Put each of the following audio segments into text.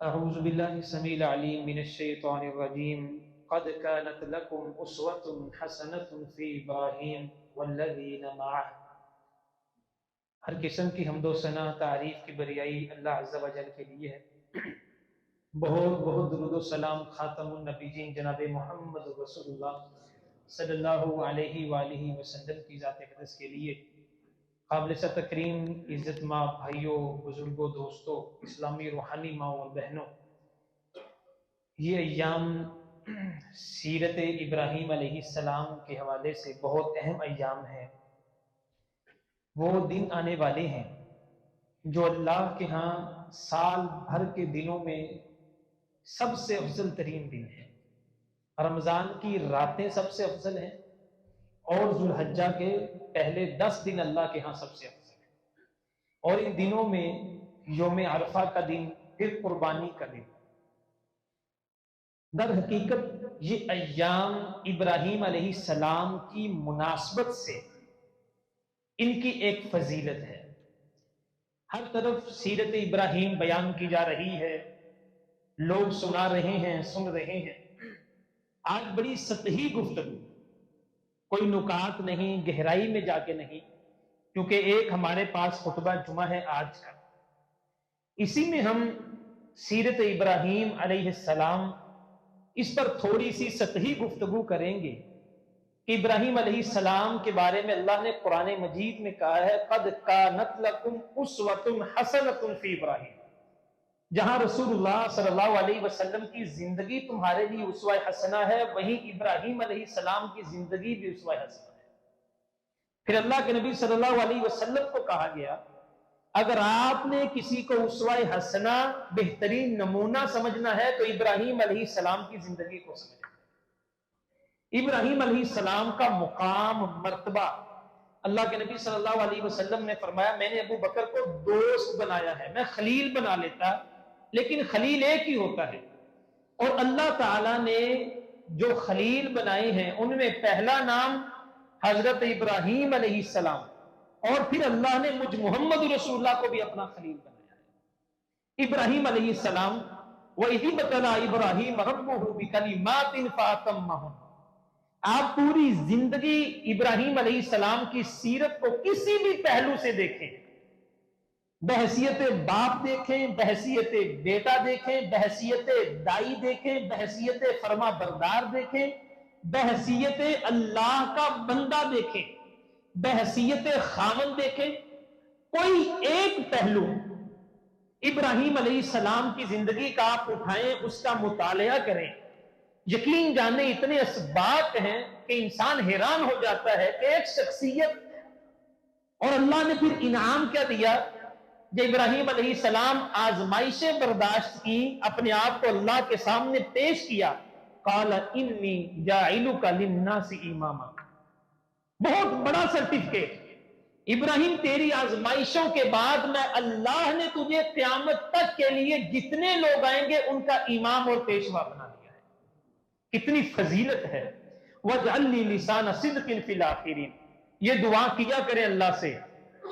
أعوذ بالله السميع العليم من الشيطان الرجيم قد كانت لكم أسوة حسنة في إبراهيم والذين معه۔ ہر قسم کی حمد و ثنا تعریف کی بریائی اللہ عز و جل کے لیے ہے۔ بہت بہت درود و سلام خاتم النبیین جناب محمد رسول اللہ صلی اللہ علیہ وآلہ وسلم کی ذات اقدس کے لیے۔ قابل تکریم عزت ماں بھائیوں، بزرگوں، دوستوں، اسلامی روحانی ماں اور بہنوں، یہ ایام سیرت ابراہیم علیہ السلام کے حوالے سے بہت اہم ایام ہیں۔ وہ دن آنے والے ہیں جو اللہ کے ہاں سال بھر کے دنوں میں سب سے افضل ترین دن ہے۔ رمضان کی راتیں سب سے افضل ہیں اور ذوالحجہ کے پہلے 10 دن اللہ کے ہاں سب سے افضل ہیں، اور ان دنوں میں یوم عرفہ کا دن، پھر قربانی کا دن۔ در حقیقت یہ ایام ابراہیم علیہ السلام کی مناسبت سے ان کی ایک فضیلت ہے۔ ہر طرف سیرت ابراہیم بیان کی جا رہی ہے، لوگ سنا رہے ہیں، سن رہے ہیں۔ آج بڑی سطحی گفتگو، کوئی نکات نہیں، گہرائی میں جا کے نہیں، کیونکہ ایک ہمارے پاس خطبہ جمعہ ہے آج کا، اسی میں ہم سیرت ابراہیم علیہ السلام اس پر تھوڑی سی سطحی گفتگو کریں گے کہ ابراہیم علیہ السلام کے بارے میں اللہ نے قرآن مجید میں کہا ہے قد کانت لکم اسوۃ حسنۃ فی ابراہیم۔ جہاں رسول اللہ صلی اللہ علیہ وسلم کی زندگی تمہارے لیے اسوہ حسنہ ہے، وہیں ابراہیم علیہ السلام کی زندگی بھی اسوہ حسنہ ہے۔ پھر اللہ کے نبی صلی اللہ علیہ وسلم کو کہا گیا اگر آپ نے کسی کو اسوہ حسنہ بہترین نمونہ سمجھنا ہے تو ابراہیم علیہ السلام کی زندگی کو سمجھنا ہے۔ ابراہیم علیہ السلام کا مقام، مرتبہ، اللہ کے نبی صلی اللہ علیہ وسلم نے فرمایا میں نے ابو بکر کو دوست بنایا ہے، میں خلیل بنا لیتا لیکن خلیل ایک ہی ہوتا ہے، اور اللہ تعالیٰ نے جو خلیل بنائے ہیں ان میں پہلا نام حضرت ابراہیم علیہ السلام، اور پھر اللہ نے مجھ محمد رسول اللہ کو بھی اپنا خلیل بنایا ہے۔ ابراہیم علیہ السلام وَإِذِ ابْتَلَىٰ إِبْرَاهِيمَ رَبُّهُ بِكَلِمَاتٍ فَأَتَمَّهُنَّ۔ آپ پوری زندگی ابراہیم علیہ السلام کی سیرت کو کسی بھی پہلو سے دیکھیں، بحیثیت باپ دیکھیں، بحیثیت بیٹا دیکھیں، بحیثیت دائی دیکھیں، بحیثیت فرما بردار دیکھیں، بحیثیت اللہ کا بندہ دیکھیں، بحیثیت خامن دیکھیں، کوئی ایک پہلو ابراہیم علیہ السلام کی زندگی کا آپ اٹھائیں، اس کا مطالعہ کریں، یقین جانیں اتنے اسباق ہیں کہ انسان حیران ہو جاتا ہے کہ ایک شخصیت، اور اللہ نے پھر انعام کیا دیا جب ابراہیم علیہ السلام آزمائشیں برداشت کی، اپنے آپ کو اللہ کے سامنے پیش کیا، قال انی جاعلک للناس اماما۔ بہت بڑا سرٹیفکیٹ، ابراہیم تیری آزمائشوں کے بعد میں اللہ نے تجھے قیامت تک کے لیے جتنے لوگ آئیں گے ان کا امام اور پیشوا بنا دیا ہے۔ کتنی فضیلت ہے۔ وَاجْعَلْ لِي لِسَانَ صِدْقٍ فِي الْآخِرِينَ۔ یہ دعا کیا کرے اللہ سے،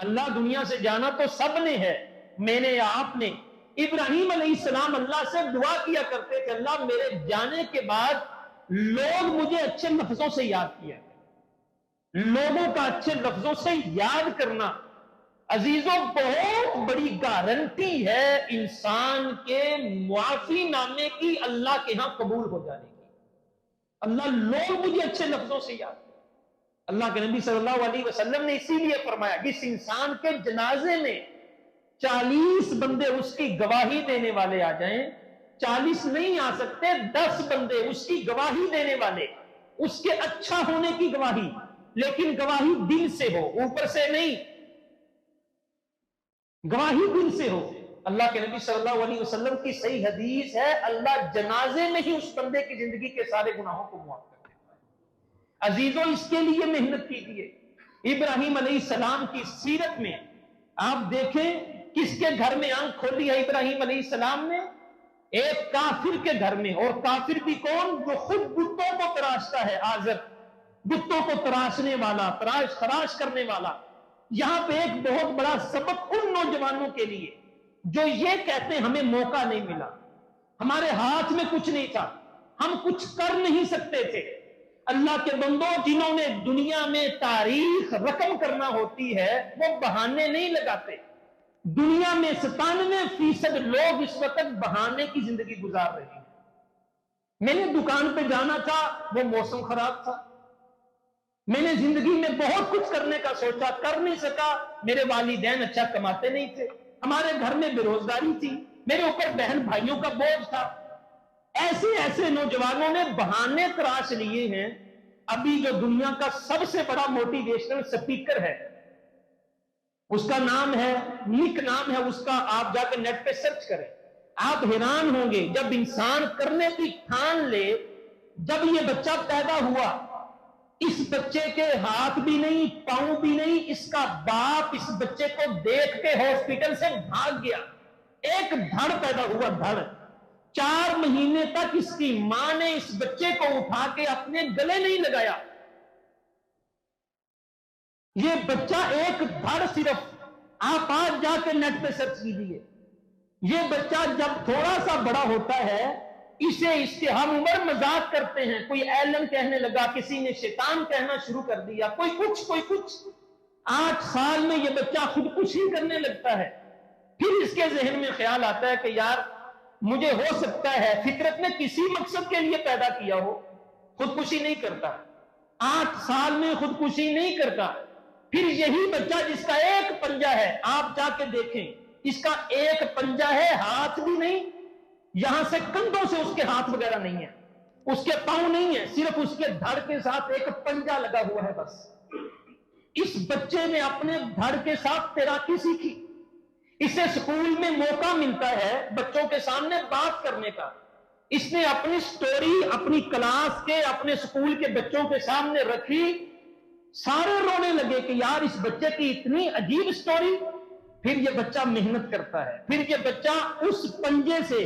اللہ دنیا سے جانا تو سب نے ہے، میں نے یا آپ نے۔ ابراہیم علیہ السلام اللہ سے دعا کیا کرتے کہ اللہ میرے جانے کے بعد لوگ مجھے اچھے لفظوں سے یاد کیا کریں۔ لوگوں کا اچھے لفظوں سے یاد کرنا عزیزوں بہت بڑی گارنٹی ہے انسان کے معافی نامے کی، اللہ کے ہاں قبول ہو جانے کی۔ اللہ لوگ مجھے اچھے لفظوں سے یاد کریں۔ اللہ کے نبی صلی اللہ علیہ وسلم نے اسی لیے فرمایا جس انسان کے جنازے میں 40 بندے اس کی گواہی دینے والے آ جائیں، 40 نہیں آ سکتے، 10 بندے اس کی گواہی دینے والے، اس کے اچھا ہونے کی گواہی، لیکن گواہی دل سے ہو، اوپر سے نہیں، گواہی دل سے ہو۔ اللہ کے نبی صلی اللہ علیہ وسلم کی صحیح حدیث ہے اللہ جنازے میں ہی اس بندے کی زندگی کے سارے گناہوں کو معاف کر دیتا ہے۔ عزیزوں اس کے لیے محنت کیجیے۔ ابراہیم علیہ السلام کی سیرت میں آپ دیکھیں کس کے گھر میں آنکھ کھولی ہے ابراہیم علیہ السلام نے؟ ایک کافر کے گھر میں، اور کافر بھی کون؟ جو خود بتوں کو تراشتا ہے، آزر، بتوں کو تراشنے والا، تراش خراش کرنے والا۔ یہاں پہ ایک بہت بڑا سبق ان نوجوانوں کے لیے جو یہ کہتے ہیں ہمیں موقع نہیں ملا، ہمارے ہاتھ میں کچھ نہیں تھا، ہم کچھ کر نہیں سکتے تھے۔ اللہ کے بندوں، جنہوں نے دنیا میں تاریخ رقم کرنا ہوتی ہے وہ بہانے نہیں لگاتے۔ دنیا میں 97% لوگ اس وقت بہانے کی زندگی گزار رہے ہیں۔ میں نے دکان پہ جانا تھا، وہ موسم خراب تھا۔ میں نے زندگی میں بہت کچھ کرنے کا سوچا، کر نہیں سکا۔ میرے والدین اچھا کماتے نہیں تھے، ہمارے گھر میں بے روزگاری تھی، میرے اوپر بہن بھائیوں کا بوجھ تھا۔ ایسے نوجوانوں نے بہانے تراش لیے ہیں۔ ابھی جو دنیا کا سب سے بڑا موٹیویشنل سپیکر ہے، اس کا نام ہے، نک نام ہے اس کا، آپ جا کے نیٹ پہ سرچ کریں، آپ حیران ہوں گے۔ جب انسان کرنے کی ٹھان لے، جب یہ بچہ پیدا ہوا، اس بچے کے ہاتھ بھی نہیں، پاؤں بھی نہیں، اس کا باپ اس بچے کو دیکھ کے ہاسپٹل سے بھاگ گیا۔ ایک دھڑ پیدا ہوا، دھڑ۔ 4 مہینے تک اس کی ماں نے اس بچے کو اٹھا کے اپنے گلے نہیں لگایا۔ یہ بچہ ایک دھڑ صرف، آپ آج جا کے نیٹ پہ سرچ کیجیے۔ یہ بچہ جب تھوڑا سا بڑا ہوتا ہے، اسے اس کے ہم عمر مذاق کرتے ہیں، کوئی ایلن کہنے لگا، کسی نے شیطان کہنا شروع کر دیا، کوئی کچھ۔ 8 سال میں یہ بچہ خودکشی کرنے لگتا ہے۔ پھر اس کے ذہن میں خیال آتا ہے کہ یار مجھے ہو سکتا ہے، فطرت نے کسی مقصد کے لیے پیدا کیا ہو، خودکشی نہیں کرتا۔ 8 سال میں خودکشی نہیں کرتا۔ پھر یہی بچہ جس کا ایک پنجہ ہے، آپ جا کے دیکھیں، اس کا ایک پنجہ ہے، ہاتھ بھی نہیں، یہاں سے کندھوں سے اس کے ہاتھ وغیرہ نہیں ہے، اس کے پاؤں نہیں ہے، صرف اس کے دھڑ کے ساتھ ایک پنجہ لگا ہوا ہے بس۔ اس بچے نے اپنے دھڑ کے ساتھ تیراکی سیکھی۔ اسے سکول میں موقع ملتا ہے بچوں کے سامنے بات کرنے کا، اس نے اپنی سٹوری اپنی کلاس کے، اپنے سکول کے بچوں کے سامنے رکھی۔ سارے رونے لگے کہ یار اس بچے کی اتنی عجیب سٹوری۔ پھر یہ بچہ محنت کرتا ہے، پھر یہ بچہ اس پنجے سے،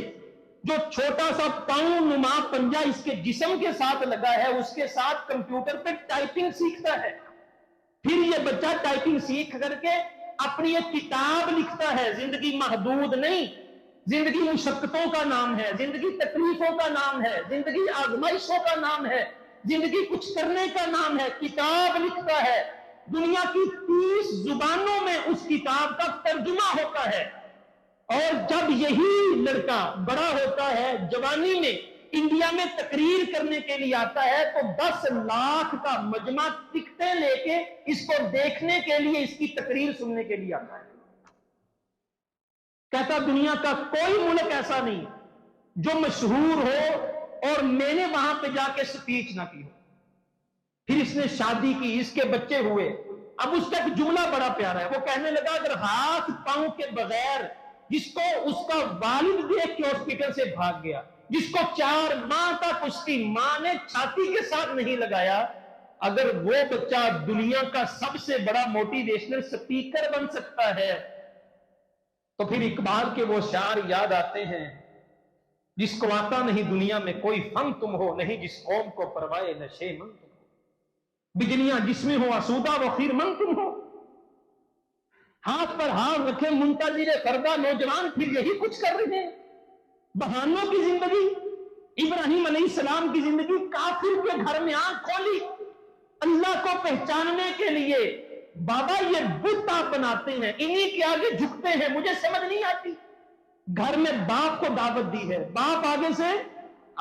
جو چھوٹا سا پاؤں نما پنجہ اس کے جسم کے ساتھ لگا ہے، اس کے ساتھ کمپیوٹر پہ ٹائپنگ سیکھتا ہے۔ پھر یہ بچہ ٹائپنگ سیکھ کر کے اپنی ایک کتاب لکھتا ہے۔ زندگی محدود نہیں، زندگی مشقتوں کا نام ہے، زندگی تکلیفوں کا نام ہے، زندگی آزمائشوں کا نام ہے، زندگی کچھ کرنے کا نام ہے۔ کتاب لکھتا ہے، دنیا کی 30 زبانوں میں اس کتاب کا ترجمہ ہوتا ہے۔ اور جب یہی لڑکا بڑا ہوتا ہے، جوانی میں انڈیا میں تقریر کرنے کے لیے آتا ہے، تو 10 لاکھ کا مجمع ٹکٹیں لے کے اس کو دیکھنے کے لیے، اس کی تقریر سننے کے لیے آتا ہے۔ کہتا دنیا کا کوئی ملک ایسا نہیں جو مشہور ہو اور میں نے وہاں پہ جا کے سپیچ نہ کی ہو۔ پھر اس نے شادی کی، اس کے بچے ہوئے۔ اب اس کا ایک جملہ بڑا پیارا ہے، وہ کہنے لگا اگر ہاتھ پاؤں کے بغیر، جس کو اس کا والد دیکھ کے ہاسپٹل سے بھاگ گیا، جس کو 4 ماہ تک اس کی ماں نے چھاتی کے ساتھ نہیں لگایا، اگر وہ بچہ دنیا کا سب سے بڑا موٹیویشنل سپیکر بن سکتا ہے، تو پھر اقبال کے وہ شعر یاد آتے ہیں، جس کو آتا نہیں دنیا میں کوئی فن تم ہو، نہیں جس قوم کو پروائے نشے من تم ہو، بجلیاں جس میں ہو آسودہ و خیر من تم ہو۔ ہاتھ پر ہاتھ رکھے منتظر فردہ نوجوان پھر یہی کچھ کر رہے ہیں۔ بہانوں کی زندگی، ابراہیم علیہ السلام کی زندگی کافر کے گھر میں آنکھ کھولی اللہ کو پہچاننے کے لیے۔ بابا یہ بت آپ بناتے ہیں، انہی کے آگے جھکتے ہیں، مجھے سمجھ نہیں آتی۔ گھر میں باپ کو دعوت دی ہے، باپ آگے سے،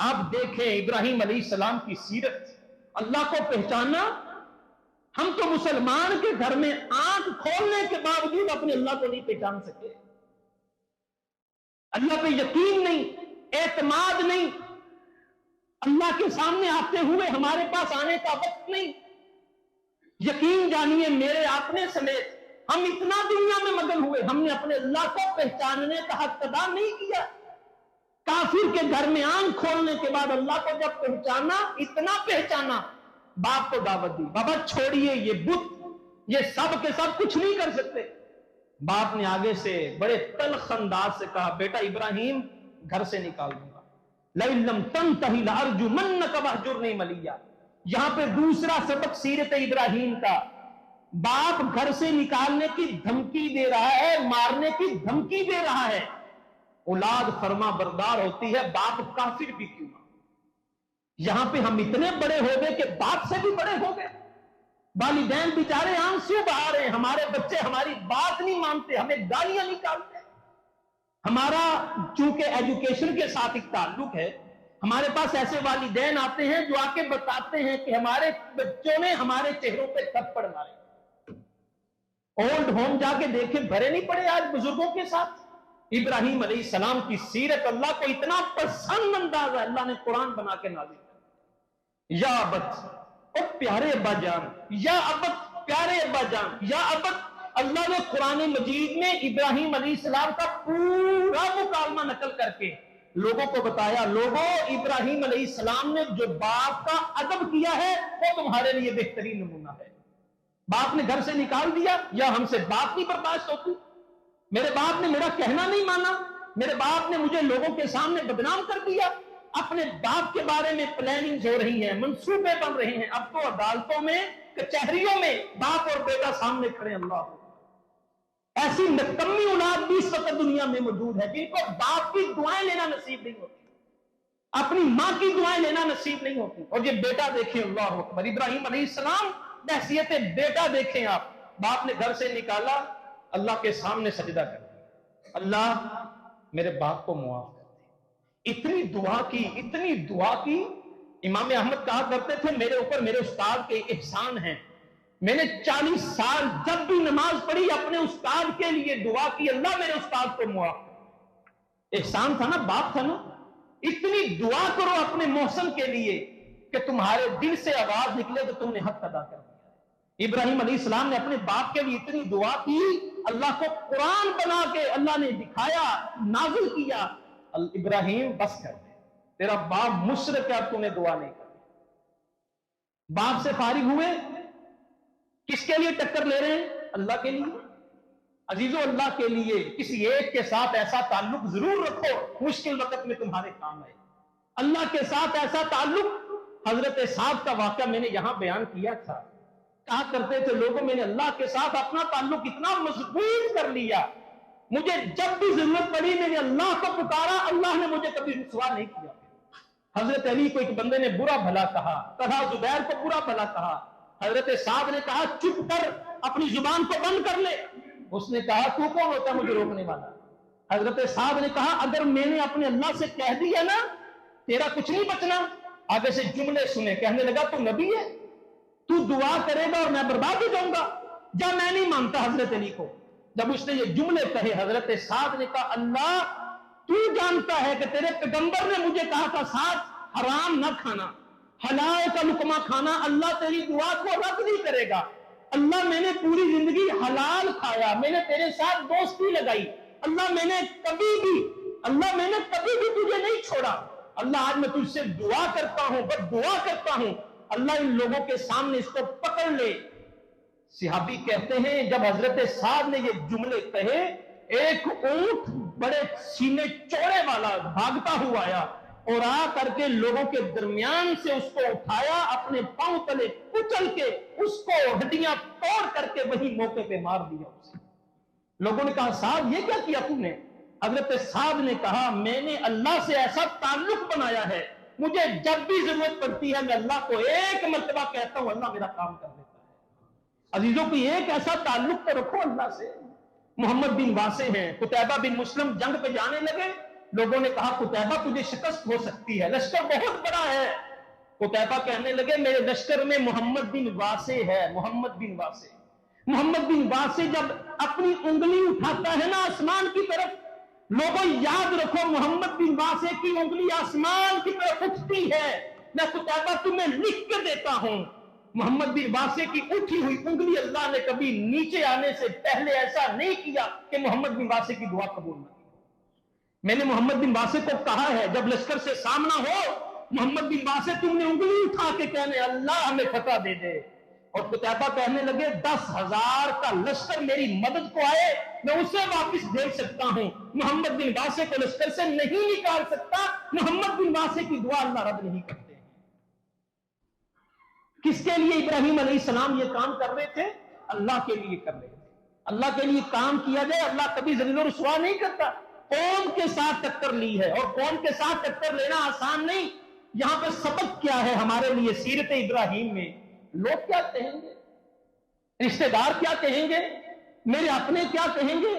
آپ دیکھیں ابراہیم علیہ السلام کی سیرت، اللہ کو پہچانا۔ ہم تو مسلمان کے گھر میں آنکھ کھولنے کے باوجود اپنے اللہ کو نہیں پہچان سکے۔ اللہ پہ یقین نہیں، اعتماد نہیں، اللہ کے سامنے آتے ہوئے ہمارے پاس آنے کا وقت نہیں۔ یقین جانیے میرے اپنے سمیت ہم اتنا دنیا میں مگن ہوئے، ہم نے اپنے اللہ کو پہچاننے کا حق ادا نہیں کیا۔ کافر کے گھر میں آنکھ کھولنے کے بعد اللہ کو جب پہچانا، اتنا پہچانا، باپ کو دعوت دی، بابا چھوڑیے یہ بت، یہ سب کے سب کچھ نہیں کر سکتے۔ باپ نے آگے سے بڑے تلخ انداز سے کہا بیٹا ابراہیم گھر سے نکال دوں گا، لَإِن لَّمْ تَنْتَهِ لَأَرْجُمَنَّكَ وَاهْجُرْنِي مَلِيًّا۔ یہاں پہ دوسرا سبق سیرت ابراہیم کا، باپ گھر سے نکالنے کی دھمکی دے رہا ہے، مارنے کی دھمکی دے رہا ہے، اولاد فرما بردار ہوتی ہے، باپ کافر بھی کیوں نہ۔ یہاں پہ ہم اتنے بڑے ہو گئے کہ باپ سے بھی بڑے ہو گئے، والدین بیچارے آنسو بہا رہے ہیں، ہمارے بچے ہماری بات نہیں مانتے، ہمیں گالیاں نکالتے ہیں۔ ہمارا چونکہ ایجوکیشن کے ساتھ ایک تعلق ہے، ہمارے پاس ایسے والدین آتے ہیں جو آ کے بتاتے ہیں کہ ہمارے بچوں نے ہمارے چہروں پہ تھپڑ مارے۔ اولڈ ہوم جا کے دیکھیں، بھرے نہیں پڑے آج بزرگوں کے ساتھ۔ ابراہیم علیہ السلام کی سیرت اللہ کو اتنا پسند انداز ہے، اللہ نے قرآن بنا کے نازل کیا۔ یا ابت، او پیارے ابا جان، یا ابت پیارے ابا جان، یا ابت۔ اللہ نے قرآن مجید میں ابراہیم علیہ السلام کا پورا مکالمہ نقل کر کے لوگوں کو بتایا، لوگوں ابراہیم علیہ السلام نے جو باپ کا ادب کیا ہے وہ تمہارے لیے بہترین نمونہ ہے۔ باپ نے گھر سے نکال دیا، یا ہم سے بات نہیں برداشت ہوتی، میرے باپ نے میرا کہنا نہیں مانا، میرے باپ نے مجھے لوگوں کے سامنے بدنام کر دیا۔ اپنے باپ کے بارے میں پلاننگ ہو رہی ہیں، منصوبے بن رہے ہیں، اب تو عدالتوں میں، کچہریوں میں باپ اور بیٹا سامنے کھڑے۔ اللہ، ایسی نکمی اولاد بھی اس وقت دنیا میں موجود ہے جن کو باپ کی دعائیں لینا نصیب نہیں ہوتی، اپنی ماں کی دعائیں لینا نصیب نہیں ہوتی۔ اور یہ بیٹا دیکھیں، اللہ اکبر، ابراہیم علیہ السلام بحیثیت بیٹا دیکھیں آپ، باپ نے گھر سے نکالا، اللہ کے سامنے سجدہ کر دیا، اللہ میرے باپ کو معاف کر دے۔ اتنی دعا کی، اتنی دعا کی۔ امام احمد کہا کرتے تھے میرے اوپر میرے استاد کے احسان ہیں، میں نے 40 سال جب بھی نماز پڑھی اپنے استاد کے لیے دعا کی، اللہ میرے استاد کو معاف کر۔ احسان تھا نا، باپ تھا نا۔ اتنی دعا کرو اپنے محسن کے لیے کہ تمہارے دل سے آواز نکلے کہ تم نے حق ادا کر دیا۔ ابراہیم علیہ السلام نے اپنے باپ کے لیے اتنی دعا کی، اللہ کو قرآن بنا کے اللہ نے دکھایا، نازل کیا، ابراہیم بس کر دے، تیرا باپ مشرک ہے، اب تم نے دعا نہیں کر۔ باپ سے فارغ ہوئے، کس کے لیے ٹکر لے رہے ہیں؟ اللہ کے لیے۔ عزیزو، اللہ کے لیے کسی ایک کے ساتھ ایسا تعلق ضرور رکھو مشکل وقت میں تمہارے کام آئے۔ اللہ کے ساتھ ایسا تعلق، حضرت سعد کا واقعہ میں نے یہاں بیان کیا تھا، کہا کرتے تھے لوگوں میں نے اللہ کے ساتھ اپنا تعلق اتنا مضبوط کر لیا، مجھے جب بھی ضرورت پڑی میں نے اللہ کو پکارا، اللہ نے مجھے کبھی رسوا نہیں کیا۔ حضرت علی کو ایک بندے نے برا بھلا کہا زبیر کو برا بھلا کہا، حضرت سعد نے کہا چپ کر، اپنی زبان کو بند کر لے۔ اس نے کہا تو کون ہوتا ہے مجھے روکنے والا؟ حضرت سعد نے کہا اگر میں نے اپنے اللہ سے کہہ دیا نا تیرا کچھ نہیں بچنا۔ آگے سے جملے سنے، کہنے لگا تو نبی ہے، تو دعا کرے گا اور میں برباد ہو جاؤں گا، جا میں نہیں مانتا حضرت علی کو۔ جب اس نے یہ جملے کہے حضرت سعد نے کہا اللہ تو جانتا ہے کہ تیرے پیغمبر نے مجھے کہا تھا سعد حرام نہ کھانا، حلال کا لقمہ کھانا، اللہ تیری دعا کو رد نہیں کرے گا۔ اللہ میں نے پوری زندگی حلال کھایا، میں نے تیرے ساتھ دوستی لگائی، اللہ میں نے کبھی بھی تجھے نہیں چھوڑا۔ اللہ آج میں تجھ سے دعا کرتا ہوں، بس دعا کرتا ہوں اللہ ان لوگوں کے سامنے اس کو پکڑ لے۔ صحابی کہتے ہیں جب حضرت سعد نے یہ جملے کہے، ایک اونٹ بڑے سینے چوڑے والا بھاگتا ہوا آیا اور آ کر کے لوگوں کے درمیان سے اس کو اٹھایا، اپنے پاؤں تلے کچل کے اس کو ہڈیاں توڑ کر کے وہی موقع پہ مار دیا اسے۔ لوگوں نے کہا سعد یہ کیا کیا تم نے؟ حضرت سعد نے کہا میں نے اللہ سے ایسا تعلق بنایا ہے، مجھے جب بھی ضرورت پڑتی ہے میں اللہ کو ایک مرتبہ کہتا ہوں، اللہ میرا کام کر دیتا ہے۔ عزیزوں کو ایک ایسا تعلق تو رکھو اللہ سے۔ محمد بن واسع ہیں، قتیبہ بن مسلم جنگ پہ جانے لگے، لوگوں نے کہا قتیبہ تجھے شکست ہو سکتی ہے، لشکر بہت بڑا ہے۔ قتیبہ کہنے لگے میرے لشکر میں محمد بن واسع ہے، محمد بن واسع۔ محمد بن واسع جب اپنی انگلی اٹھاتا ہے نا آسمان کی طرف، لوگوں یاد رکھو محمد بن واسع کی انگلی آسمان کی طرف اٹھتی ہے، میں قتیبہ تمہیں لکھ کے دیتا ہوں، محمد بن واسع کی اٹھی ہوئی انگلی اللہ نے کبھی نیچے آنے سے پہلے ایسا نہیں کیا کہ محمد بن واسع کی دعا قبول نہ کی۔ میں نے محمد بن واسع کو کہا ہے جب لشکر سے سامنا ہو، محمد بن واسع تم نے انگلی اٹھا کے کہنے اللہ ہمیں فتح دے دے۔ اور قتیبہ کہنے لگے 10,000 کا لشکر میری مدد کو آئے میں اسے واپس بھیج سکتا ہوں، محمد بن واسع کو لشکر سے نہیں نکال سکتا۔ محمد بن واسع کی دعا اللہ رد نہیں کرتے۔ کس کے لیے ابراہیم علیہ السلام یہ کام کر رہے تھے؟ اللہ کے لیے کر رہے تھے۔ اللہ کے لیے کام کیا جائے اللہ کبھی ذلیل و رسوا نہیں کرتا۔ قوم کے ساتھ ٹکر لی ہے، اور قوم کے ساتھ ٹکر لینا آسان نہیں۔ یہاں پہ سبق کیا ہے ہمارے لیے سیرت ابراہیم میں؟ لوگ کیا کہیں گے، رشتہ دار کیا کہیں گے، میرے اپنے کیا کہیں گے؟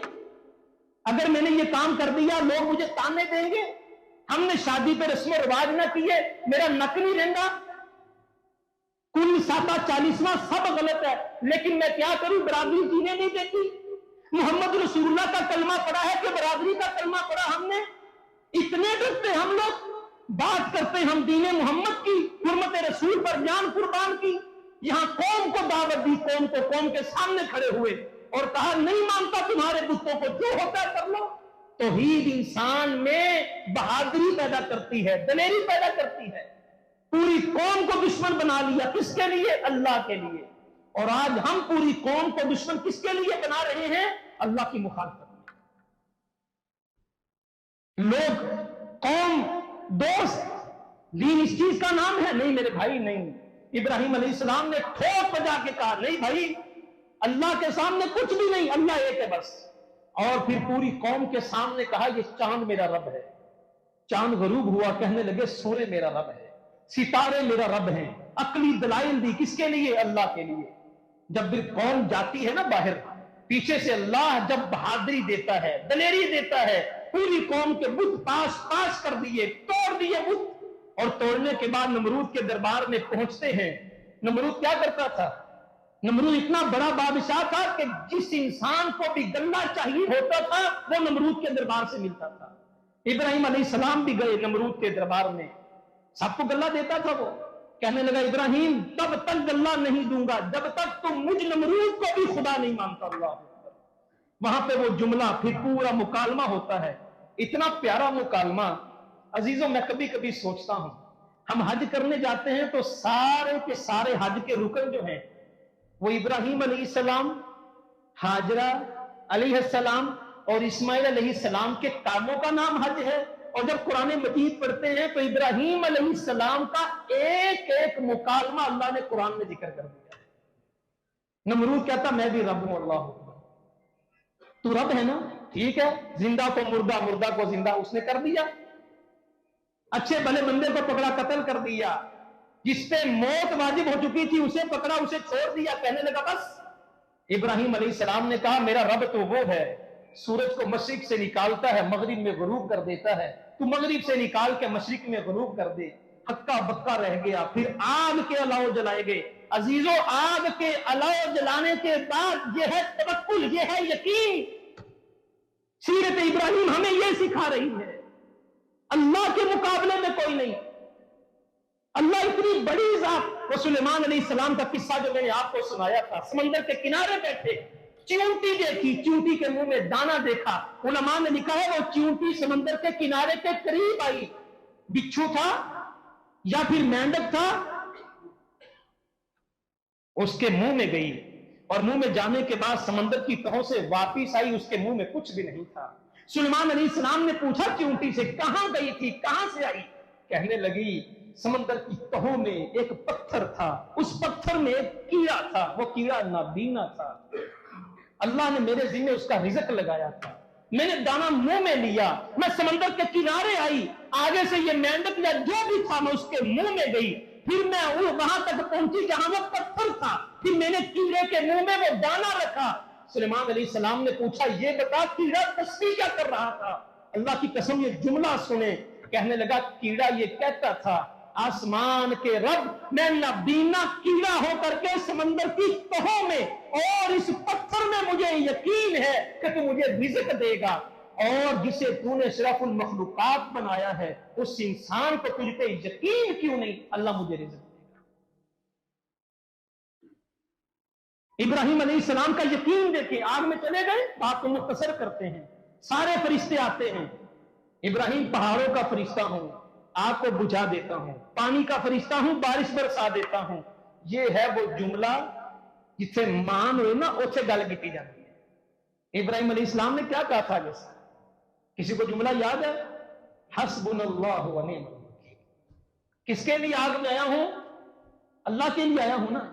اگر میں نے یہ کام کر دیا لوگ مجھے تانے دیں گے، ہم نے شادی پہ رسم و رواج نہ کیے، میرا نک نہیں رہنا، کل 40واں سب غلط ہے، لیکن میں کیا کروں، برادری جینے نہیں دیتی۔ محمد رسول اللہ کا کلمہ پڑھا ہے کہ برادری کا کلمہ پڑھا ہم نے؟ اتنے ڈرتے ہم لوگ، بات کرتے ہم دین محمد کی، حرمت رسول پر جان قربان کی، یہاں قوم کو دعوت دی، قوم کو قوم کے سامنے کھڑے ہوئے اور کہا نہیں مانتا تمہارے بتوں کو، جو ہوتا ہے کر لو۔ توحید انسان میں بہادری پیدا کرتی ہے، دلیری پیدا کرتی ہے۔ پوری قوم کو دشمن بنا لیا، کس کے لیے؟ اللہ کے لیے۔ اور آج ہم پوری قوم کو دشمن کس کے لیے بنا رہے ہیں؟ اللہ کی مخالفت میں۔ لوگ، قوم، دوست، دین اس چیز کا نام ہے؟ نہیں میرے بھائی نہیں۔ ابراہیم علیہ السلام نے ٹھوک بجا کے کہا نہیں بھائی، اللہ کے سامنے کچھ بھی نہیں، اللہ ایک ہے بس۔ اور پھر پوری قوم کے سامنے کہا یہ چاند میرا رب ہے۔ چاند غروب ہوا، کہنے لگے سورج میرا رب ہے، ستارے میرا رب ہیں۔ عقلی دلائل دی، کس کے لیے؟ اللہ کے لیے۔ جب پھر قوم جاتی ہے نا باہر، پیچھے سے اللہ جب بہادری دیتا ہے، دلیری دیتا ہے، پوری قوم کے بت پاش کر دیے، توڑ دیے بت، اور توڑنے کے بعد نمرود کے دربار میں پہنچتے ہیں۔ نمرود کیا کرتا تھا؟ نمرود اتنا بڑا بادشاہ تھا کہ جس انسان کو بھی گلہ چاہیے ہوتا تھا وہ نمرود کے دربار سے ملتا تھا۔ ابراہیم علیہ السلام بھی گئے نمرود کے دربار میں، سب کو گلہ دیتا تھا وہ۔ کہنے لگا ابراہیم تب تک گلہ نہیں دوں گا جب تک تم مجھ نمرود کو بھی خدا نہیں مانتا۔ اللہ اکبر۔ وہاں پہ وہ جملہ، پھر پورا مکالمہ ہوتا ہے، اتنا پیارا مکالمہ۔ عزیزوں میں کبھی کبھی سوچتا ہوں، ہم حج کرنے جاتے ہیں تو سارے کے سارے حج کے رکن جو ہیں وہ ابراہیم علیہ السلام، ہاجرہ علیہ السلام اور اسماعیل علیہ السلام کے کاموں کا نام حج ہے۔ اور جب قرآن مجید پڑھتے ہیں تو ابراہیم علیہ السلام کا ایک ایک مکالمہ اللہ نے قرآن میں ذکر کر دیا۔ نمرود کہتا میں بھی رب ہوں، اللہ اکبر۔ تو رب ہے نا، ٹھیک ہے، زندہ کو مردہ، مردہ کو زندہ اس نے کر دیا، اچھے بھلے بندے کو پکڑا قتل کر دیا، جس پہ موت واجب ہو چکی تھی اسے پکڑا، اسے چھوڑ دیا، کہنے لگا بس۔ ابراہیم علیہ السلام نے کہا میرا رب تو وہ ہے، سورج کو مشرق سے نکالتا ہے مغرب میں غروب کر دیتا ہے، تو مغرب سے نکال کے مشرق میں غروب کر دے۔ ہکا بکا رہ گیا، پھر آگ کے الاؤ جلائے گئے۔ عزیزوں آگ کے الاؤ جلانے کے بعد یہ ہے توکل، یہ ہے یقین۔ سیرت ابراہیم ہمیں یہ سکھا رہی ہے، اللہ کے مقابلے میں کوئی نہیں، اللہ اتنی بڑی ذات۔ وہ سلیمان علیہ السلام کا قصہ جو میں نے آپ کو سنایا تھا، سمندر کے کنارے بیٹھے، چیونٹی دیکھی، چیونٹی کے منہ میں دانا دیکھا، علماء نے لکھا ہے وہ چیونٹی سمندر کے کنارے کے قریب آئی، بچھو تھا یا پھر مینڈک تھا، اس کے منہ میں گئی، اور منہ میں جانے کے بعد سمندر کی تہوں سے واپس آئی، اس کے منہ میں کچھ بھی نہیں تھا۔ سلیمان علیہ السلام نے پوچھا چیونٹی سے کہاں گئی تھی، کہاں سے آئی؟ کہنے لگی سمندر کی تہوں میں ایک پتھر تھا، اس پتھر میں ایک کیڑا تھا، وہ کیڑا نابینا تھا، اللہ نے میرے ذمہ اس کا رزق لگایا تھا، میں نے دانا منہ میں لیا، میں سمندر کے کنارے آئی، آگے سے یہ مینڈک یا جو بھی تھا میں اس کے منہ میں گئی، پھر میں وہاں تک پہنچی جہاں وہ پتھر تھا، پھر میں نے کیڑے کے منہ میں وہ دانا رکھا۔ سلیمان علیہ السلام نے پوچھا یہ بتا کیڑا تسبیح کیا کر رہا تھا؟ اللہ کی قسم یہ جملہ سنے، کہنے لگا کیڑا یہ کہتا تھا آسمان کے رب میں نابینا کیڑا ہو کر کے سمندر کی تہوں میں، اور اس پتھر میں مجھے یقین ہے کہ تو مجھے رزق دے گا، اور جسے تو نے اشرف المخلوقات بنایا ہے اس انسان کو تجھ پہ یقین کیوں نہیں، اللہ مجھے رزق دے گا۔ ابراہیم علیہ السلام کا یقین دیکھیں، آگ میں چلے گئے، بات کو مختصر کرتے ہیں، سارے فرشتے آتے ہیں، ابراہیم پہاڑوں کا فرشتہ ہوں، آگ کو بجھا دیتا ہوں، پانی کا فرشتہ ہوں، بارش برسا دیتا ہوں۔ یہ ہے وہ جملہ جسے مان ہوئے نا اسے گل کی جاتی ہے۔ ابراہیم علیہ السلام نے کیا کہا تھا؟ جیسے کسی کو جملہ یاد ہے؟ حسبنا اللہ و نعم الوکیل۔ کس کے لیے آگ میں آیا ہوں؟ اللہ کے لیے آیا ہوں نا،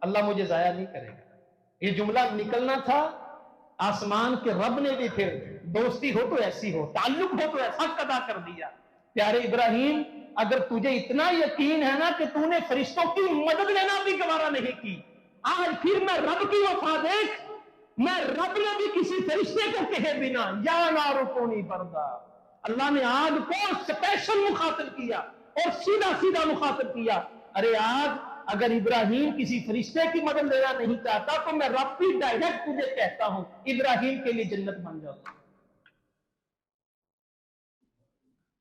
اللہ مجھے ضائع نہیں کرے گا۔ یہ جملہ نکلنا تھا، آسمان کے رب نے بھی پھر دوستی ہو تو ایسی ہو, تعلق ہو تو ایسا ادا کر دیا. پیارے ابراہیم, اگر تجھے اتنا یقین ہے نا کہ تو نے فرشتوں کی مدد لینا بھی گوارا نہیں کی, آج پھر میں رب کی وفا دیکھ, میں رب نے بھی کسی فرشتے کو کہے بنا یا نارو کونی بردا, اللہ نے آگ کو سپیشل مخاطب کیا اور سیدھا سیدھا مخاطب کیا. ارے آگ, اگر ابراہیم کسی فرشتے کی مدد لینا نہیں چاہتا تو میں رب بھی ڈائریکٹ تجھے کہتا ہوں ابراہیم کے لیے جنت بن جاؤ.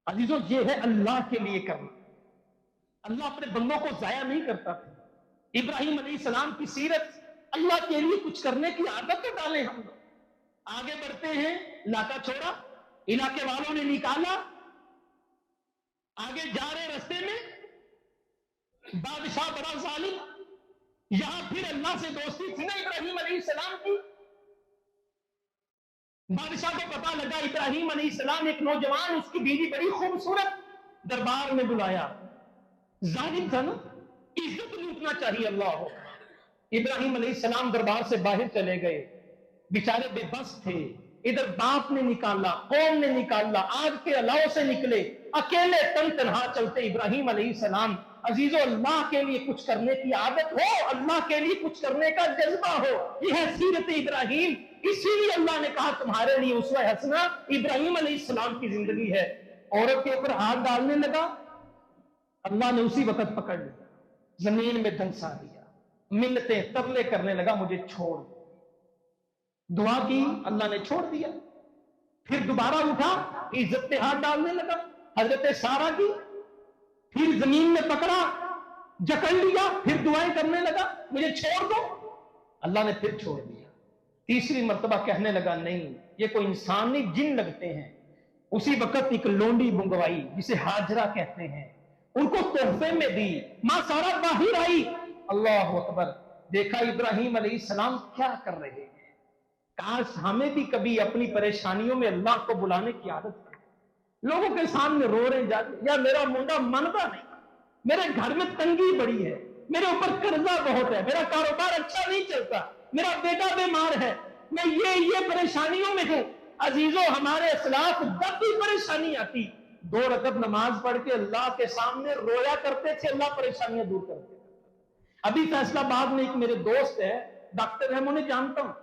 عزیزوں, یہ ہے اللہ کے لیے کرنا. اللہ اپنے بندوں کو ضائع نہیں کرتا تھا. ابراہیم علیہ السلام کی سیرت, اللہ کے لیے کچھ کرنے کی عادت تو ڈالیں ہم لوگ. آگے بڑھتے ہیں, علاقہ چھوڑا, علاقے والوں نے نکالا, آگے جا رہے رستے میں بادشاہ بڑا ظالم, یہاں پھر اللہ سے دوستی تھی نا ابراہیم علیہ السلام کی. بادشاہ کو پتا لگا ابراہیم علیہ السلام ایک نوجوان, اس کی بیوی بڑی خوبصورت, دربار میں بلایا. ظالم تھا نا, عزت لوٹنا چاہیے اللہ ہو. ابراہیم علیہ السلام دربار سے باہر چلے گئے, بیچارے بے بس تھے. ادھر باپ نے نکالا, قوم نے نکالا, آگ کے الاؤ سے نکلے, اکیلے تن تنہا چلتے ابراہیم علیہ السلام. عزیزو, اللہ کے لیے کچھ کرنے کی عادت ہو, اللہ کے لیے کچھ کرنے کا جذبہ ہو, یہ ہے سیرت ابراہیم. اسی لیے اللہ نے کہا تمہارے لیے اسوہ حسنہ ابراہیم علیہ السلام کی زندگی ہے. عورت کے اوپر ہاتھ ڈالنے لگا, اللہ نے اسی وقت پکڑ لیا, زمین میں دھنسا دیا, منتیں ترلے کرنے لگا مجھے چھوڑ. دعا کی, اللہ نے چھوڑ دیا. پھر دوبارہ اٹھا, عزت پہ ہاتھ ڈالنے لگا, حضرت سارہ کی, پھر زمین میں پکڑا, جکڑ لیا, پھر دعائیں کرنے لگا مجھے چھوڑ دو, اللہ نے پھر چھوڑ دیا. تیسری مرتبہ کہنے لگا نہیں, یہ کوئی انسان نہیں, جن لگتے ہیں. اسی وقت ایک لونڈی منگوائی جسے ہاجرہ کہتے ہیں, ان کو تحفے میں دی. ماں سارا باہر آئی, اللہ اکبر, دیکھا ابراہیم علیہ السلام کیا کر رہے ہیں. کاش ہمیں بھی کبھی اپنی پریشانیوں میں اللہ کو بلانے کی عادت ہے. لوگوں کے سامنے رو رہے جاتے, یا میرا منڈا منتا نہیں, میرے گھر میں تنگی بڑی ہے, میرے اوپر قرضہ بہت ہے, میرا کاروبار اچھا نہیں چلتا, میرا بیٹا بیمار ہے, میں یہ پریشانیوں میں ہوں. عزیزو, ہمارے اسلاف جب بھی پریشانی آتی 2 رکعت نماز پڑھ کے اللہ کے سامنے رویا کرتے تھے, اللہ پریشانیاں دور کرتے. ابھی فیصلہ آباد میں ایک میرے دوست ہے, ڈاکٹر ہے, میں انہیں جانتا ہوں.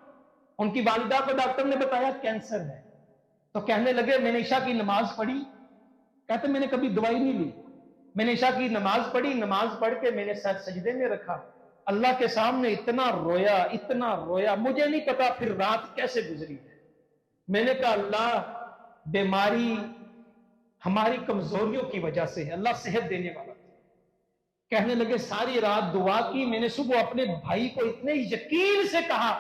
ان کی والدہ کو ڈاکٹر نے بتایا کینسر ہے. تو کہنے لگے میں نے عشاء کی نماز پڑھی, کہتے میں نے کبھی دوائی نہیں لی, میں نے عشاء کی نماز پڑھی, نماز پڑھ کے میں نے سر سجدے میں رکھا, اللہ کے سامنے اتنا رویا, اتنا رویا, مجھے نہیں پتا پھر رات کیسے گزری ہے. میں نے کہا اللہ, بیماری ہماری کمزوریوں کی وجہ سے ہے, اللہ صحت دینے والا. کہنے لگے ساری رات دعا کی, میں نے صبح اپنے بھائی کو اتنے یقین سے کہا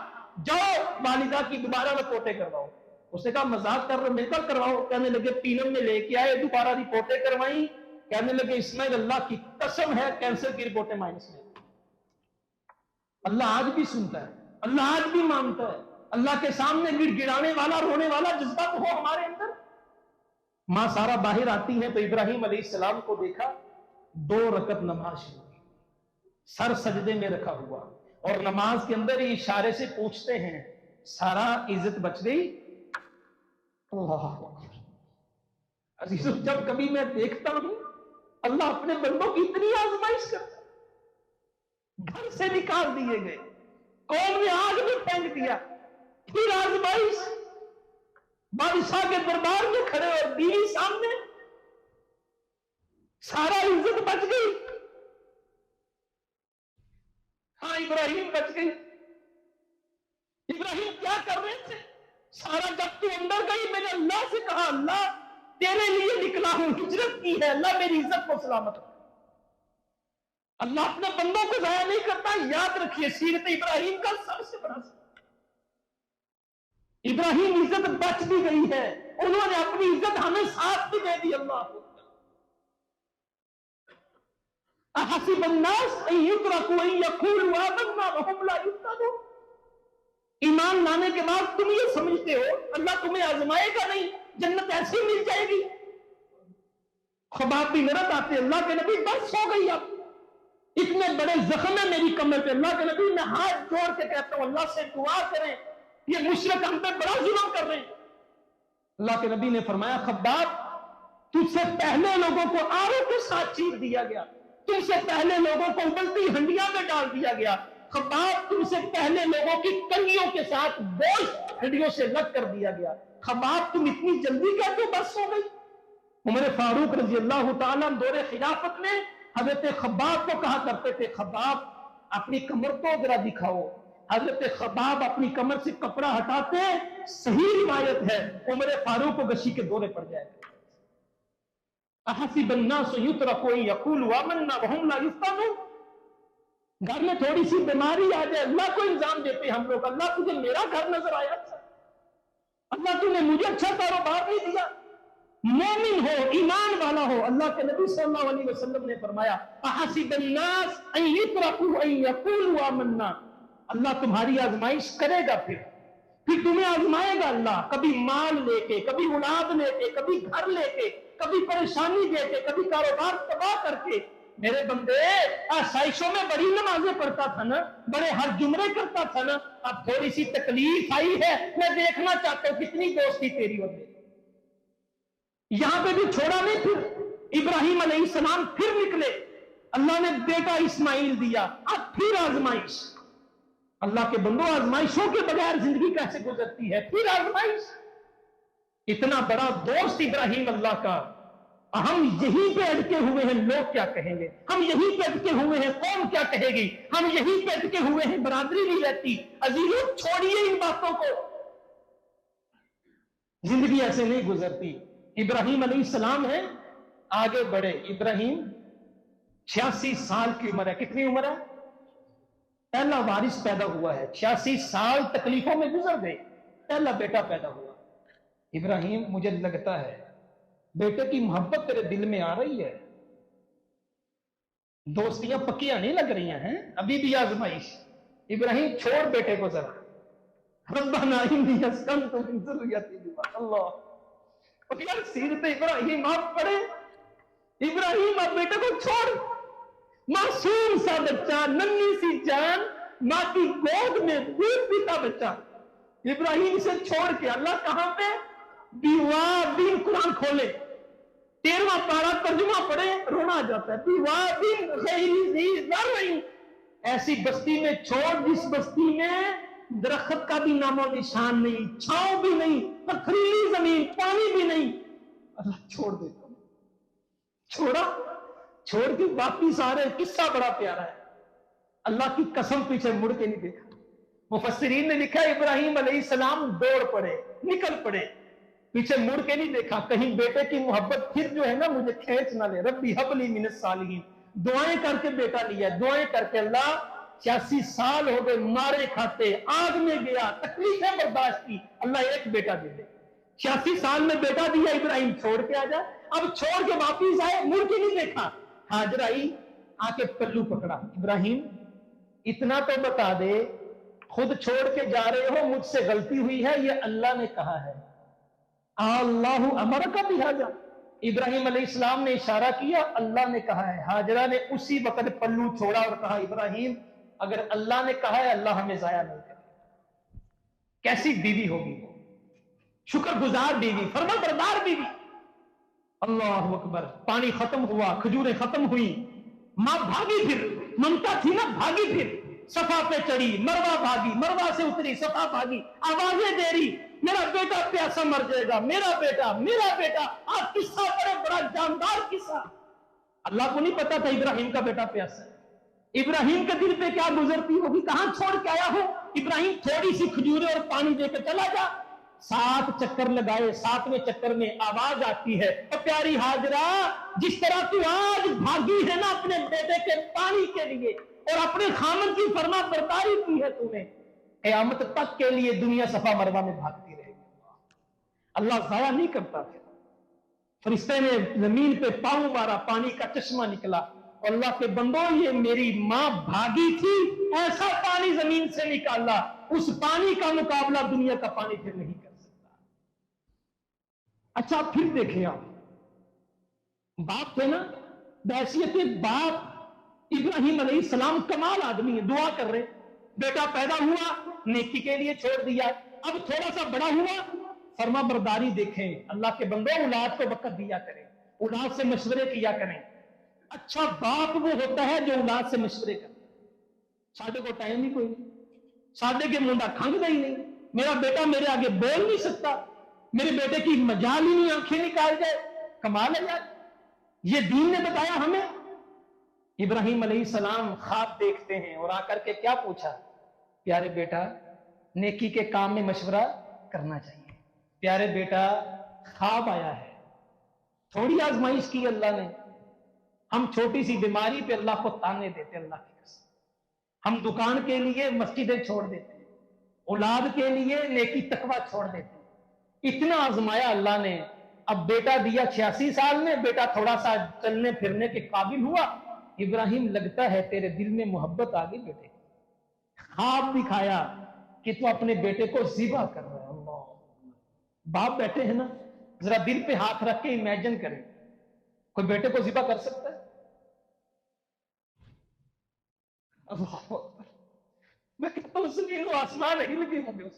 جاؤ والدہ کی دوبارہ رپورٹیں کرواؤ. اس نے کہا مذاق کر رہے, مل کر کرواؤ. کہنے لگے پینم میں لے کے آئے, دوبارہ رپورٹیں کروائیں. کہنے لگے اسماعیل اللہ کی قسم ہے کینسر کی رپورٹیں مائنس میں. اللہ آج بھی سنتا ہے, اللہ آج بھی مانتا ہے. اللہ کے سامنے گڑ گڑانے والا, رونے والا جذبہ تو ہو ہمارے اندر. ماں سارا باہر آتی ہیں تو ابراہیم علیہ السلام کو دیکھا, 2 رکعت نماز شروع کی, سر سجدے میں رکھا ہوا, اور نماز کے اندر ہی اشارے سے پوچھتے ہیں سارا عزت بچ گئی. اللہ اکبر. عزیزو, جب کبھی میں دیکھتا ہوں اللہ اپنے بندوں کی اتنی آزمائش کرتا ہے. گھر سے نکال دیے گئے, قوم نے آگ میں پھینک دیا, پھر آزمائش, بادشاہ کے دربار میں کھڑے اور بیوی سامنے, سارا عزت بچ گئی. ہاں ابراہیم بچ گئی. ابراہیم کیا کر رہے تھے؟ سارا جب تو اندر گئی, میں نے اللہ سے کہا اللہ تیرے لیے نکلا ہوں, ہجرت کی ہے, اللہ میری عزت کو سلامت رکھ. اللہ اپنے بندوں کو ضائع نہیں کرتا. یاد رکھیے سیرت ابراہیم کا سب سے بڑا ابراہیم عزت بچ بھی گئی ہے, انہوں نے اپنی عزت ہمیں ساتھ بھی دے دی. اللہ احسب الناس ان یترکوا ان یقولوا آمنا وهم لا یفتنون. ایمان لانے کے بعد تم یہ سمجھتے ہو اللہ تمہیں آزمائے گا نہیں, جنت ایسی مل جائے گی. خواب بھی نرد آتے, اللہ کے نبی بس ہو گئی, اب اتنے بڑے زخم ہے میری کمر پہ. اللہ کے نبی میں ہاتھ جوڑ کے کہتا ہوں اللہ سے دعا کریں, یہ مشرک ہم پہ بڑا ظلم کر رہے ہیں. اللہ کے نبی نے فرمایا خباب تجھ سے پہلے لوگوں کو آروں کے ساتھ چیر دیا گیا، تم سے پہلے لوگوں کو ابلتی ہنڈیاں میں ڈال دیا گیا، خباب تم سے پہلے لوگوں کی کنیوں کے ساتھ گوشت ہنڈیوں سے لگ کر دیا گیا، خباب تم اتنی جلدی کیا کیوں بس ہو گئی؟ عمر فاروق رضی اللہ تعالیٰ دور خلافت میں حضرت خباب کو کہا کرتے تھے خباب اپنی کمر کو ذرا دکھاؤ، حضرت خباب اپنی کمر سے کپڑا ہٹاتے، صحیح روایت ہے عمر فاروق کو غشی کے دورے پڑ جائے گا۔ احسب الناس یترکوا ان یقولوا آمنا وهم لا یفتنون، گھر میں تھوڑی سی بیماری آ جائے اللہ کو الزام دیتے ہم لوگ، اللہ تجھے میرا گھر نظر آیا، اللہ تو نے مجھے اچھا کاروبار نہیں دیا۔ مومن ہو، ایمان والا ہو، اللہ کے نبی صلی اللہ علیہ وسلم نے فرمایا احسب الناس ان یترکوا ان یقولوا آمنا، اللہ تمہاری آزمائش کرے گا، پھر تمہیں آزمائے گا اللہ، کبھی مال لے کے، کبھی اولاد لے کے، کبھی گھر لے کے، کبھی پریشانی دے کے، کبھی کاروبار تباہ کر کے۔ میرے بندے آسائشوں میں بڑی نمازیں پڑھتا تھا نا، بڑے ہر جمعے کرتا تھا نا، اب تھوڑی سی تکلیف آئی ہے، میں دیکھنا چاہتا ہوں کتنی دوستی تیری اور میری۔ یہاں پہ بھی چھوڑا نہیں، پھر ابراہیم علیہ السلام پھر نکلے، اللہ نے بیٹا اسماعیل دیا، اب پھر آزمائش۔ اللہ کے بندو آزمائشوں کے بغیر زندگی کیسے گزرتی ہے؟ پھر آزمائش۔ اتنا بڑا دوست ابراہیم اللہ کا، ہم یہیں پہ اٹکے ہوئے ہیں، لوگ کیا کہیں گے؟ ہم یہیں پہ اٹکے ہوئے ہیں، قوم کیا کہے گی؟ ہم یہیں پہ اٹکے ہوئے ہیں، برادری نہیں رہتی۔ عزیزوں چھوڑیے ان باتوں کو، زندگی ایسے نہیں گزرتی۔ ابراہیم علیہ السلام ہے، آگے بڑھے۔ ابراہیم 86 سال کی عمر ہے، کتنی عمر ہے؟ پہلا وارث پیدا ہوا ہے، 86 سال تکلیفوں میں گزر گئے، پہلا بیٹا پیدا ہوا۔ ابراہیم مجھے لگتا ہے بیٹے کی محبت تیرے دل میں آ رہی ہے، دوستیاں پکیاں نہیں لگ رہی ہیں، ابھی بھی آزمائش۔ ابراہیم چھوڑ بیٹے کو ذرا، ربنا انی اسکنت من ذریتی بواد، اللہ یار سیرت ابراہیم آپ پڑھے، ابراہیم آپ بیٹے کو چھوڑ، معصوم سا بچہ، ننھی سی جان، ماں کی گود میں دودھ پیتا بچہ، ابراہیم سے چھوڑ کے اللہ کہاں پہ؟ بیوادین، قرآن کھولے 13واں پارہ ترجمہ پڑھے، رونا آ جاتا ہے۔ بیوادین غیر ذی زرع، ایسی بستی میں چھوڑ جس بستی میں درخت کا بھی نام و نشان نہیں، چھاؤں بھی نہیں، پتھریلی زمین، پانی بھی نہیں، اللہ چھوڑ دیتا۔ چھوڑا، چھوڑ کے واپس آ رہے، قصہ بڑا پیارا ہے، اللہ کی قسم پیچھے مڑ کے نہیں دیکھا۔ مفسرین نے لکھا ابراہیم علیہ السلام دوڑ پڑے، نکل پڑے، پیچھے مڑ کے نہیں دیکھا، کہیں بیٹے کی محبت پھر جو ہے نا مجھے کھینچ نہ لے۔ ربی حب لی من الصالحین، دعائیں کر کے بیٹا لیا، دعائیں کر کے۔ اللہ 86 سال ہو گئے، مارے کھاتے، آگ میں گیا، تکلیفیں برداشت کی، اللہ ایک بیٹا دے دے۔ 86 سال میں بیٹا دیا، ابراہیم چھوڑ کے آ جائے، اب چھوڑ کے واپس آئے، مڑ کے نہیں دیکھا۔ ہاجر آئی، آ کے پلو پکڑا، ابراہیم اتنا تو بتا دے، خود چھوڑ کے جا رہے ہو، مجھ سے غلطی ہوئی ہے، یہ اللہ نے کہا ہے، اللہ امرک بہذا، ابراہیم علیہ السلام نے اشارہ کیا، اللہ نے کہا ہے۔ ہاجرہ نے اسی وقت پلو چھوڑا اور کہا ابراہیم اگر اللہ نے کہا ہے اللہ ہمیں ضائع نہیں کرے۔ کیسی بیوی ہوگی وہ، شکر گزار بیوی، فرما بردار بیوی۔ اللہ اکبر، پانی ختم ہوا، کھجوریں ختم ہوئی، ماں بھاگی، پھر ممتا تھی نا، بھاگی، پھر صفا پہ چڑھی، مروا بھاگی، مروا سے اتری، صفا بھاگی، آوازیں دے رہی میرا بیٹا پیاسا مر جائے گا، میرا بیٹا، میرا بیٹا۔ آج قصہ بڑے بڑا جاندار قصہ، اللہ کو نہیں پتا تھا ابراہیم کا بیٹا پیاسا ہے، ابراہیم کے دل پہ کیا گزرتی ہوگی، کہاں چھوڑ کے آیا ہو۔ ابراہیم تھوڑی سی کھجوریں اور پانی دے کے چلا جا، 7 چکر لگائے، 7ویں چکر میں آواز آتی ہے، اور پیاری ہاجرہ جس طرح تو آج بھاگی ہے نا اپنے بیٹے کے پانی کے لیے اور اپنے خامن کی فرما برداری کی ہے، تو نے قیامت تک کے لیے دنیا صفا مروا میں بھاگتی رہے گی۔ اللہ ضائع نہیں کرتا۔ فرشتے نے زمین پہ پاؤں مارا، پانی کا چشمہ نکلا، اور اللہ کے بندو یہ میری ماں بھاگی تھی، ایسا پانی زمین سے نکالا، اس پانی کا مقابلہ دنیا کا پانی پھر نہیں کر سکتا۔ اچھا پھر دیکھیں آپ، باپ تھے نا، بحیثیت باپ ابراہیم علیہ السلام کمال آدمی ہے، دعا کر رہے، بیٹا پیدا ہوا، نیکی کے لیے چھوڑ دیا، اب تھوڑا سا بڑا ہوا، فرما برداری دیکھیں. اللہ کے بندے اولاد کو وقت دیا کریں, اولاد سے مشورے کیا کریں. اچھا باپ وہ ہوتا ہے جو اولاد سے مشورے کرے. ساڈے کو ٹائم ہی کوئی نہیں, ساڈے کے منڈا کھنگدا ہی نہیں, میرا بیٹا میرے آگے بول نہیں سکتا, میرے بیٹے کی مجال ہی نہیں, آنکھیں نکال جائے. کمال ہے یار, یہ دین نے بتایا ہمیں. ابراہیم علیہ السلام خواب دیکھتے ہیں اور آ کر کے کیا پوچھا, پیارے بیٹا نیکی کے کام میں مشورہ کرنا چاہیے. پیارے بیٹا خواب آیا ہے. تھوڑی آزمائش کی اللہ نے. ہم چھوٹی سی بیماری پہ اللہ کو تانے دیتے, اللہ کی قسم. ہم دکان کے لیے مسجدیں چھوڑ دیتے ہیں, اولاد کے لیے نیکی تقوی چھوڑ دیتے ہیں. اتنا آزمایا اللہ نے. اب بیٹا دیا 86 سال میں, بیٹا تھوڑا سا چلنے پھرنے کے قابل ہوا. ابراہیم لگتا ہے تیرے دل میں محبت آ گئی بیٹے. خواب دکھایا کہ تو اپنے بیٹے کو ذبح کر رہا ہے. اللہ, باپ بیٹھے ہیں نا, ذرا دل پہ ہاتھ رکھ کے امیجن کریں, کوئی بیٹے کو ذبح کر سکتا ہے؟ اللہ اکبر. میں کہتا ہوں زمین و آسمان نہیں لگے ہوں گے.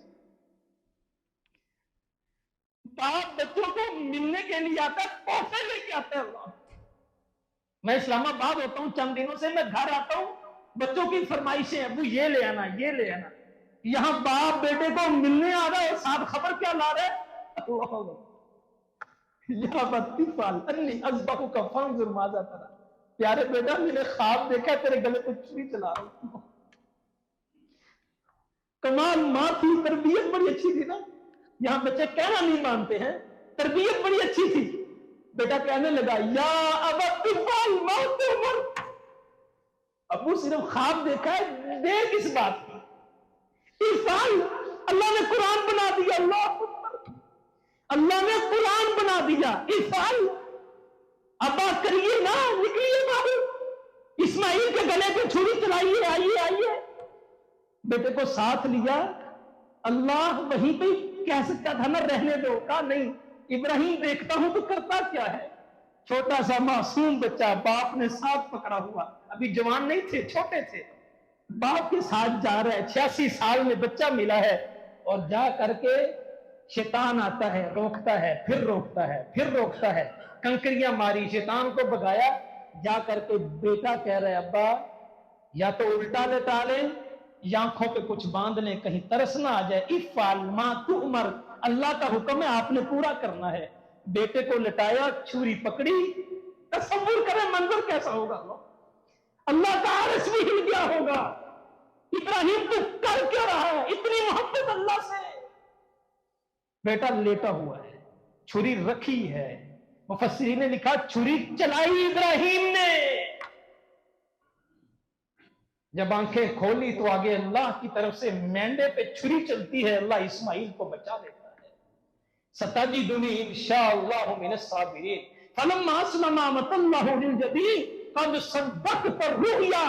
باپ بچوں کو ملنے کے لیے آتا ہے, تحفے لے کے آتا ہے. اللہ, میں اسلام آباد ہوتا ہوں چند دنوں سے, میں گھر آتا ہوں, بچوں کی فرمائشیں, ابو یہ لے آنا یہ لے آنا. یہاں باپ بیٹے کو ملنے آ رہا ہے اور ساتھ خبر کیا لا رہا ہے, یا بطفال انی اذبحک فانظر ماذا تری. پیارے بیٹا میں نے خواب دیکھا تیرے گلے کو چھری چلا رہا ہوں. کمال, ماں تھی, تربیت بڑی اچھی تھی نا. یہاں بچے کہنا نہیں مانتے ہیں, تربیت بڑی اچھی تھی. بیٹا کہنے لگا یا ابت افعل ما تؤمر. ابو صرف خواب دیکھا ہے, دیر کس بات کی. افعل, اللہ نے قرآن بنا دیا. اللہ نے قرآن بنا دیا. افعل, ابا کریے نا, نکلیے باہر. اسماعیل کے گلے پہ چھری چلائیے, آئیے آئیے. بیٹے کو ساتھ لیا. اللہ وہیں پہ کہہ سکتا تھا نا رہنے دو, کہا نہیں. ابراہیم دیکھتا ہوں تو کرتا کیا ہے, چھوٹا سا معصوم بچہ, باپ نے ساتھ پکڑا ہوا, ابھی جوان نہیں تھے, چھوٹے تھے, باپ کے ساتھ جا رہا ہے. 86 سال میں بچہ ملا ہے, اور جا کر کے شیطان آتا ہے, روکتا ہے, پھر روکتا ہے, پھر روکتا ہے, کنکریاں ماری, شیطان کو بگایا. جا کر کے بیٹا کہہ رہا ہے ابا یا تو الٹا لٹا لیں یا آنکھوں پہ کچھ باندھ لیں, کہیں ترس نہ آ جائے. افعل ما تؤمر, اللہ کا حکم ہے, آپ نے پورا کرنا ہے. بیٹے کو لٹایا, چھری پکڑی. تصور کریں منظر کیسا ہوگا. اللہ کا عرش بھی ہل گیا ہوگا. ابراہیم تو کر کیا رہا ہے, اتنی محبت اللہ سے. بیٹا لیٹا ہوا ہے, چھری رکھی ہے. مفسرین نے لکھا چھری چلائی ابراہیم نے. جب آنکھیں کھولی تو آگے اللہ کی طرف سے مینڈے پہ چھری چلتی ہے. اللہ اسماعیل کو بچا لیتا ہے. ستجدنی انشاءاللہ من الصابرین. فلما اسلما وتلہ للجبین قد صدقت الرؤیا.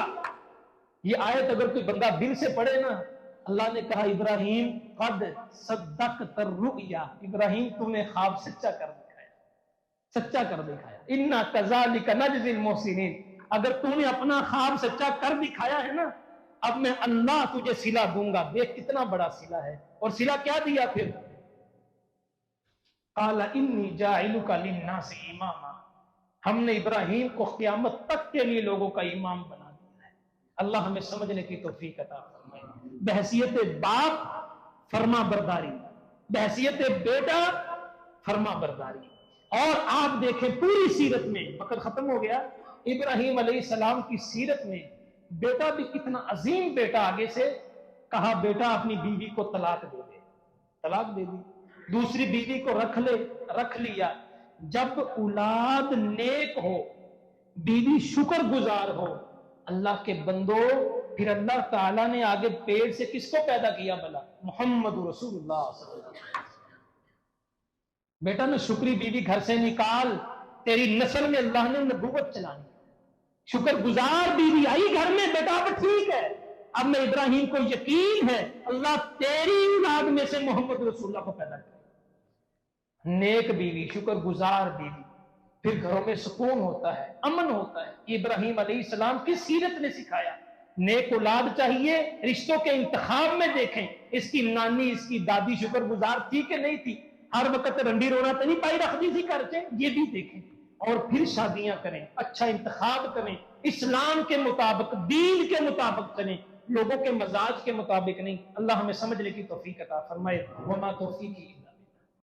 یہ آیت اگر کوئی بندہ دل سے پڑھے نا, اللہ نے کہا ابراہیم قد صدقت الرؤیا, ابراہیم تم نے خواب سچا کر دکھایا, سچا کر دکھایا. انا کذالک نجزی المحسنین. اگر تو نے اپنا خواب سچا کر دکھایا ہے نا, اب میں اللہ تجھے صلہ دوں گا. دیکھ کتنا بڑا صلہ ہے. اور صلہ کیا دیا پھر, قال انی جاعلک للناس اماما. ہم نے ابراہیم کو قیامت تک کے لیے لوگوں کا امام بنا دیا ہے. اللہ ہمیں سمجھنے کی توفیق عطا فرمائے. بحیثیت باپ فرما برداری, بحیثیت بیٹا فرما برداری. اور آپ دیکھیں پوری سیرت میں, وقت ختم ہو گیا, ابراہیم علیہ السلام کی سیرت میں بیٹا بھی کتنا عظیم بیٹا. آگے سے کہا بیٹا اپنی بیوی کو طلاق دے دے, طلاق دے دی. دوسری بیوی کو رکھ لیا. جب اولاد نیک ہو, بیوی شکر گزار ہو, اللہ کے بندو, پھر اللہ تعالیٰ نے آگے پیڑ سے کس کو پیدا کیا بلا, محمد رسول اللہ صلی اللہ علیہ وسلم. بیٹا نے شکری بیوی گھر سے نکال, تیری نسل میں اللہ نے نبوت چلانی. شکر گزار بیوی آئی گھر میں, بیٹا اب ٹھیک ہے, اب میں ابراہیم کو یقین ہے اللہ تیری اولاد میں سے محمد رسول اللہ کو پیدا کرے. نیک بیوی, شکر گزار بیوی, پھر گھروں میں سکون ہوتا ہے, امن ہوتا ہے. ابراہیم علیہ السلام کی سیرت نے سکھایا. نیک اولاد چاہیے, رشتوں کے انتخاب میں دیکھیں اس کی نانی اس کی دادی شکر گزار تھی کہ نہیں تھی. ہر وقت رنڈی رونا تو نہیں پائی رکھ دی تھی گھر سے، یہ بھی دیکھیں اور پھر شادیاں کریں، اچھا انتخاب کریں، اسلام کے مطابق، دین کے مطابق کریں، لوگوں کے مزاج کے مطابق نہیں۔ اللہ ہمیں سمجھنے کی توفیق عطا فرمائے۔ وما توفیقی